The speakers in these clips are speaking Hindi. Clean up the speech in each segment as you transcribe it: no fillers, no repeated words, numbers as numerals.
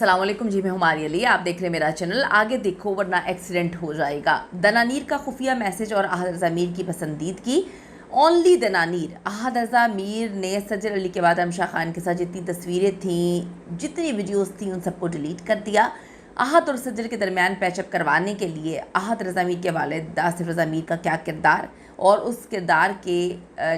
अस्सलामुअलैकुम जी, मैं हुमारी अली। आप देख रहे हैं मेरा चैनल। आगे देखो वरना एक्सीडेंट हो जाएगा। दनानीर का खुफिया मैसेज और अहद रज़ा मीर की पसंदीदगी। ओनली दनानीर। अहद रज़ा मीर ने सज्जद अली के बाद रमशा खान के साथ जितनी तस्वीरें थीं, जितनी वीडियोस थी, उन सबको डिलीट कर दिया। अहद और सज्जद के दरमियान पैचअप करवाने के लिए अहद रज़ा मीर के वालिद आसिफ रज़ा मीर का क्या किरदार और उस किरदार के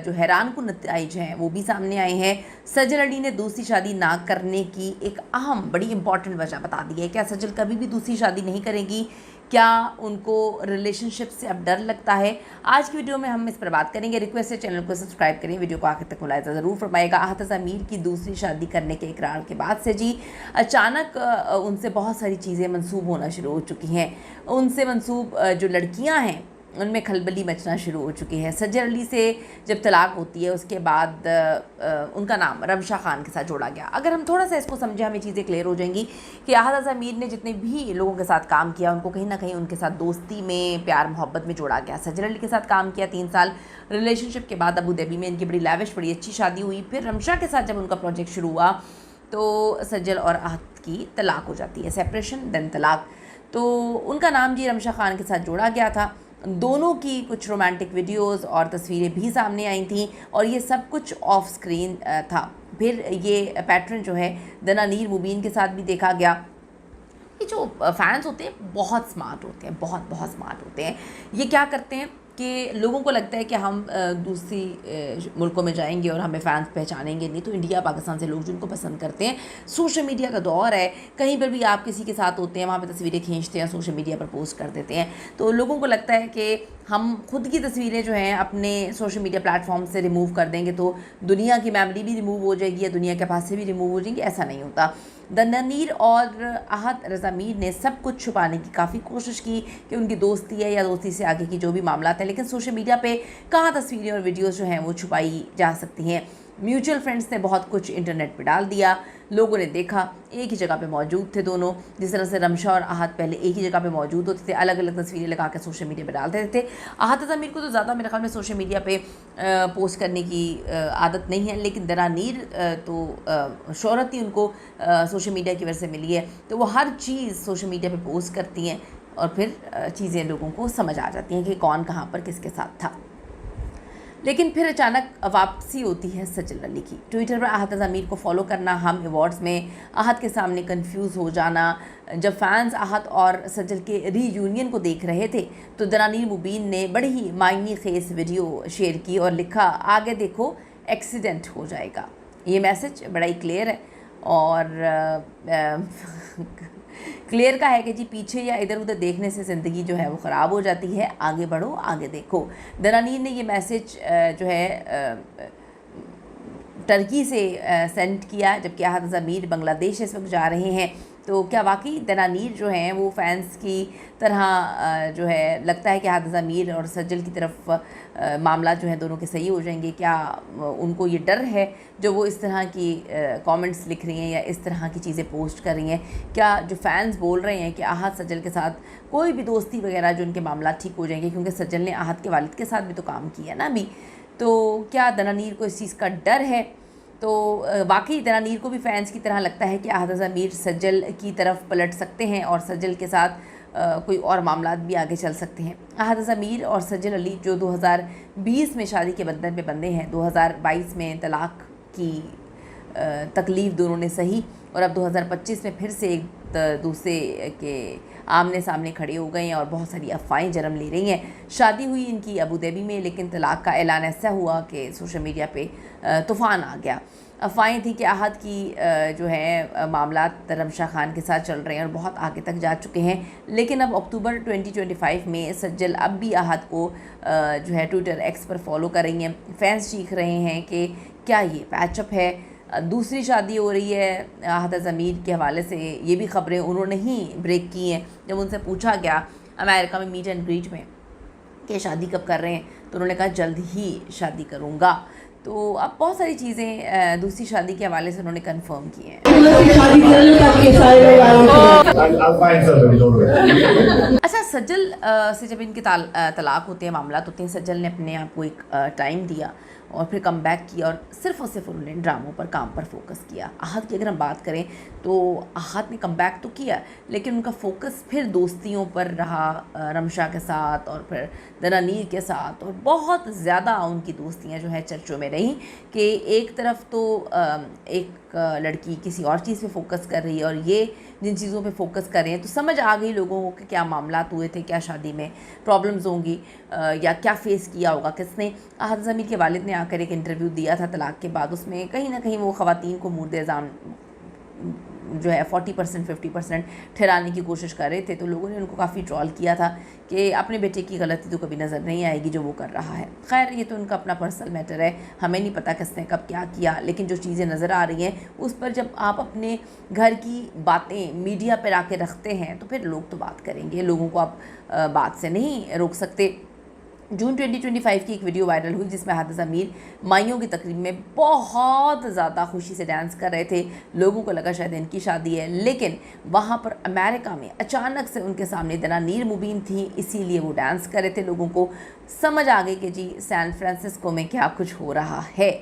जो हैरान कुन नताइज हैं वो भी सामने आए हैं। सज्जद अली ने दूसरी शादी ना करने की एक अहम बड़ी इंपॉर्टेंट वजह बता दी है। क्या सज्जद कभी भी दूसरी शादी नहीं करेंगी? क्या उनको रिलेशनशिप से अब डर लगता है? आज की वीडियो में हम इस पर बात करेंगे। रिक्वेस्ट है चैनल को सब्सक्राइब करें, वीडियो को आखिर तक मुलाहिजा ज़रूर फरमाएगा। अहद रज़ा मीर की दूसरी शादी करने के इकरार के बाद से जी अचानक उनसे बहुत सारी चीज़ें मंसूब होना शुरू हो चुकी हैं। उनसे मंसूब जो लड़कियां हैं उनमें खलबली मचना शुरू हो चुकी है। सज्जद अली से जब तलाक होती है उसके बाद उनका नाम रमशा खान के साथ जोड़ा गया। अगर हम थोड़ा सा इसको समझें हमें चीज़ें क्लियर हो जाएंगी कि अहद रज़ा मीर ने जितने भी लोगों के साथ काम किया उनको कहीं ना कहीं उनके साथ दोस्ती में, प्यार मोहब्बत में जोड़ा गया। सज्जद अली के साथ काम किया 3 साल, रिलेशनशिप के बाद अबू धाबी में इनकी बड़ी लैविश, बड़ी अच्छी शादी हुई। फिर रमशा के साथ जब उनका प्रोजेक्ट शुरू हुआ तो सज्जद और अहद की तलाक हो जाती है, सेपरेशन देन तलाक। तो उनका नाम जी रमशा खान के साथ जोड़ा गया था। दोनों की कुछ रोमांटिक वीडियोस और तस्वीरें भी सामने आई थी और ये सब कुछ ऑफ स्क्रीन था। फिर ये पैटर्न जो है दनानीर मुबीन के साथ भी देखा गया। ये जो फैंस होते हैं बहुत स्मार्ट होते हैं, बहुत बहुत स्मार्ट होते हैं। ये क्या करते हैं कि लोगों को लगता है कि हम दूसरी मुल्कों में जाएंगे और हमें फ़ैन्स पहचानेंगे नहीं, तो इंडिया पाकिस्तान से लोग जिनको पसंद करते हैं। सोशल मीडिया का दौर है, कहीं पर भी आप किसी के साथ होते हैं वहाँ पे तस्वीरें खींचते हैं, सोशल मीडिया पर पोस्ट कर देते हैं। तो लोगों को लगता है कि हम खुद की तस्वीरें जो हैं अपने सोशल मीडिया प्लेटफॉर्म से रिमूव कर देंगे तो दुनिया की मेमोरी भी रिमूव हो जाएगी या दुनिया के पास से भी रिमूव हो जाएंगी। ऐसा नहीं होता। दनानीर और अहद रज़ा मीर ने सब कुछ छुपाने की काफ़ी कोशिश की कि उनकी दोस्ती है या दोस्ती से आगे की जो भी मामला है, लेकिन सोशल मीडिया पे कहाँ तस्वीरें और वीडियोस जो हैं वो छुपाई जा सकती हैं। म्यूचुअल फ्रेंड्स ने बहुत कुछ इंटरनेट पे डाल दिया, लोगों ने देखा एक ही जगह पे मौजूद थे दोनों। जिस तरह से रमशा और अहद पहले एक ही जगह पे मौजूद होते थे, अलग अलग तस्वीरें लगा के सोशल मीडिया पे डालते थे। अहद रज़ा मीर को तो ज़्यादा मेरे ख्याल में सोशल मीडिया पे पोस्ट करने की आदत नहीं है, लेकिन दनानीर तो शोहरत ही उनको सोशल मीडिया की वजह से मिली है, तो वो हर चीज़ सोशल मीडिया पे पोस्ट करती हैं और फिर चीज़ें लोगों को समझ आ जाती हैं कि कौन कहाँ पर किसके साथ था। लेकिन फिर अचानक वापसी होती है सज्जद अली की। ट्विटर पर अहद रज़ा मीर को फॉलो करना, हम अवार्ड्स में अहद के सामने कंफ्यूज हो जाना। जब फैंस अहद और सज्जद के रीयूनियन को देख रहे थे तो दनानीर मुबीन ने बड़ी ही मायने खेज वीडियो शेयर की और लिखा, आगे देखो एक्सीडेंट हो जाएगा। ये मैसेज बड़ा ही क्लियर है और क्लियर का है कि जी पीछे या इधर उधर देखने से ज़िंदगी जो है वो ख़राब हो जाती है, आगे बढ़ो, आगे देखो। दनानीर ने ये मैसेज जो है टर्की से सेंड किया, जबकि अहद रज़ा मीर बांग्लादेश इस वक्त जा रहे हैं। तो क्या वाकई दनानीर जो हैं वो फैंस की तरह जो है लगता है कि अहद रज़ा मीर और सज्जद की तरफ मामला जो है दोनों के सही हो जाएंगे? क्या उनको ये डर है जो वो इस तरह की कमेंट्स लिख रही हैं या इस तरह की चीज़ें पोस्ट कर रही हैं? क्या जो फैंस बोल रहे हैं कि अहद सज्जद के साथ कोई भी दोस्ती वगैरह जो उनके मामला ठीक हो जाएंगे, क्योंकि सज्जद ने अहद के वालिद के साथ भी तो काम किया ना अभी, तो क्या दनानीर को इस चीज़ का डर है? तो वाकई दनानीर को भी फैंस की तरह लगता है कि अहद रज़ा मीर सज्जद की तरफ पलट सकते हैं और सज्जद के साथ कोई और मामलात भी आगे चल सकते हैं। अहद रज़ा मीर और सज्जद अली जो 2020 में शादी के बंधन में बंधे हैं, 2022 में तलाक की तकलीफ़ दोनों ने सही और अब 2025 में फिर से एक दूसरे के आमने सामने खड़े हो गए हैं और बहुत सारी अफवाहें जन्म ले रही हैं। शादी हुई इनकी अबू धाबी में, लेकिन तलाक का ऐलान ऐसा हुआ कि सोशल मीडिया पे तूफ़ान आ गया। अफवाहें थी कि अहद की जो है मामलात रमशा खान के साथ चल रहे हैं और बहुत आगे तक जा चुके हैं, लेकिन अब अक्टूबर 2025 में सज्जद अब भी अहद को जो है ट्विटर एक्स पर फॉलो कर रही हैं। फैंस चीख रहे हैं कि क्या ये पैचअप है, दूसरी शादी हो रही है? अहद रज़ा मीर के हवाले से ये भी ख़बरें उन्होंने ही ब्रेक की हैं। जब उनसे पूछा गया अमेरिका में मीट एंड ग्रीट में कि शादी कब कर रहे हैं, तो उन्होंने कहा जल्द ही शादी करूँगा। तो अब बहुत सारी चीज़ें दूसरी शादी के हवाले से उन्होंने कंफर्म की हैं। अच्छा, सज्जल से जब इनके तलाक होते हैं, मामलात होते हैं, सज्जल ने अपने आप को एक टाइम दिया और फिर कम बैक किया और सिर्फ उन्होंने ड्रामों पर, काम पर फोकस किया। अहद की अगर हम बात करें तो आहत ने कमबैक तो किया, लेकिन उनका फोकस फिर दोस्तियों पर रहा, रमशा के साथ और फिर दनानीर के साथ, और बहुत ज़्यादा उनकी दोस्तियां जो है चर्चों में रहीं कि एक तरफ तो एक लड़की किसी और चीज़ पे फोकस कर रही है और ये जिन चीज़ों पे फोकस कर रहे हैं, तो समझ आ गई लोगों को कि क्या मामलात हुए थे, क्या शादी में प्रॉब्लम्स होंगी या क्या फेस किया होगा किसने। आहत ज़मीर के वालिद ने आकर एक इंटरव्यू दिया था तलाक़ के बाद, उसमें कहीं ना कहीं वो ख़वातीन को मुर्द इल्ज़ाम जो है 40% 50% ठहराने की कोशिश कर रहे थे। तो लोगों ने उनको काफ़ी ट्रॉल किया था कि अपने बेटे की गलती तो कभी नज़र नहीं आएगी जो वो कर रहा है। खैर ये तो उनका अपना पर्सनल मैटर है, हमें नहीं पता किसने कब क्या किया, लेकिन जो चीज़ें नज़र आ रही हैं उस पर जब आप अपने घर की बातें मीडिया पर आके रखते हैं तो फिर लोग तो बात करेंगे, लोगों को आप बात से नहीं रोक सकते। जून 2025 की एक वीडियो वायरल हुई जिसमें आहत ज़मीर माइयों की तकरीब में बहुत ज़्यादा खुशी से डांस कर रहे थे। लोगों को लगा शायद इनकी शादी है, लेकिन वहाँ पर अमेरिका में अचानक से उनके सामने दनानीर मुबीन थी, इसीलिए वो डांस कर रहे थे। लोगों को समझ आ गई कि जी सैन फ्रांसिस्को में क्या कुछ हो रहा है।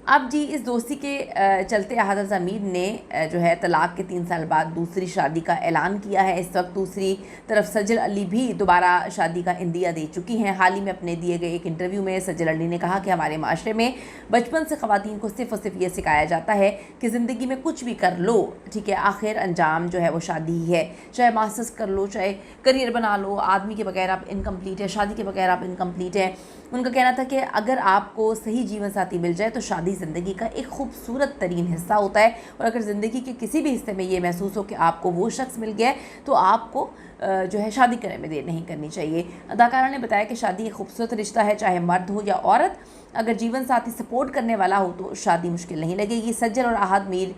अब जी इस दोस्ती के चलते आहत ज़मीर ने जो है तलाक़ के 3 साल बाद दूसरी शादी का ऐलान किया है। इस वक्त दूसरी तरफ सज्जल अली भी दोबारा शादी का इंदिया दे चुकी हैं। हाल ही में अपने दिए गए एक इंटरव्यू में सज्जल अली ने कहा कि हमारे माशरे में बचपन से ख़वातीन को सिर्फ़ और सिर्फ ये सिखाया जाता है कि ज़िंदगी में कुछ भी कर लो, ठीक है, आखिर अंजाम जो है वो शादी ही है। चाहे मास्टर्स कर लो, चाहे करियर बना लो, आदमी के बगैर आप इनकम्प्लीट है, शादी के बगैर आप इनकम्प्लीट है। उनका कहना था कि अगर आपको सही जीवन साथी मिल जाए तो शादी ज़िंदगी का एक खूबसूरत तरीन हिस्सा होता है, और अगर ज़िंदगी के किसी भी हिस्से में ये महसूस हो कि आपको वो शख्स मिल गया है तो आपको जो है शादी करने में देर नहीं करनी चाहिए। अदाकारा ने बताया कि शादी एक खूबसूरत रिश्ता है, चाहे मर्द हो या औरत। अगर जीवन साथी सपोर्ट करने वाला हो तो शादी मुश्किल नहीं लगेगी। सज्जल और आहत मीर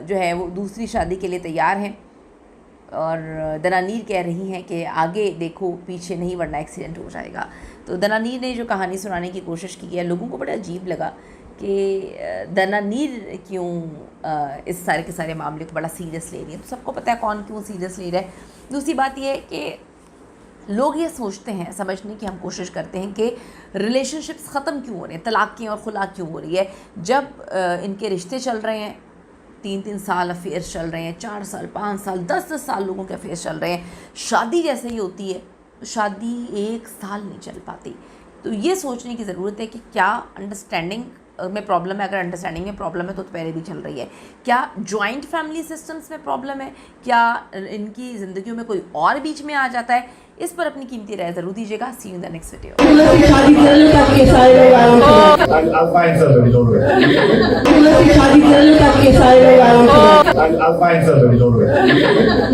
जो है वो दूसरी शादी के लिए तैयार हैं, और दनानीर कह रही हैं कि आगे देखो पीछे नहीं वरना एक्सीडेंट हो जाएगा। तो दनानीर ने जो कहानी सुनाने की कोशिश की है, लोगों को बड़ा अजीब लगा कि दनानीर क्यों इस सारे के सारे मामले को बड़ा सीरियस ले रही है। तो सबको पता है कौन क्यों सीरियस ले रहा है। दूसरी बात यह है कि लोग ये सोचते हैं, समझने की हम कोशिश करते हैं कि रिलेशनशिप्स ख़त्म क्यों हो रहे हैं, तलाक़ें और खुला क्यों हो रही है, जब इनके रिश्ते चल रहे हैं, 3-3 साल अफेयर्स चल रहे हैं, 4 साल 5 साल 10-10 साल लोगों के अफेयर्स चल रहे हैं। शादी जैसे ही होती है तो शादी 1 साल नहीं चल पाती। तो ये सोचने की ज़रूरत है कि क्या अंडरस्टैंडिंग में प्रॉब्लम है। अगर अंडरस्टैंडिंग में प्रॉब्लम है तो पहले भी चल रही है। क्या जॉइंट फैमिली सिस्टम्स में प्रॉब्लम है, क्या इनकी ज़िंदगियों में कोई और बीच में आ जाता है, इस पर अपनी कीमती राय ज़रूर दीजिएगा। See you in the next video. I'll find somebody, don't worry.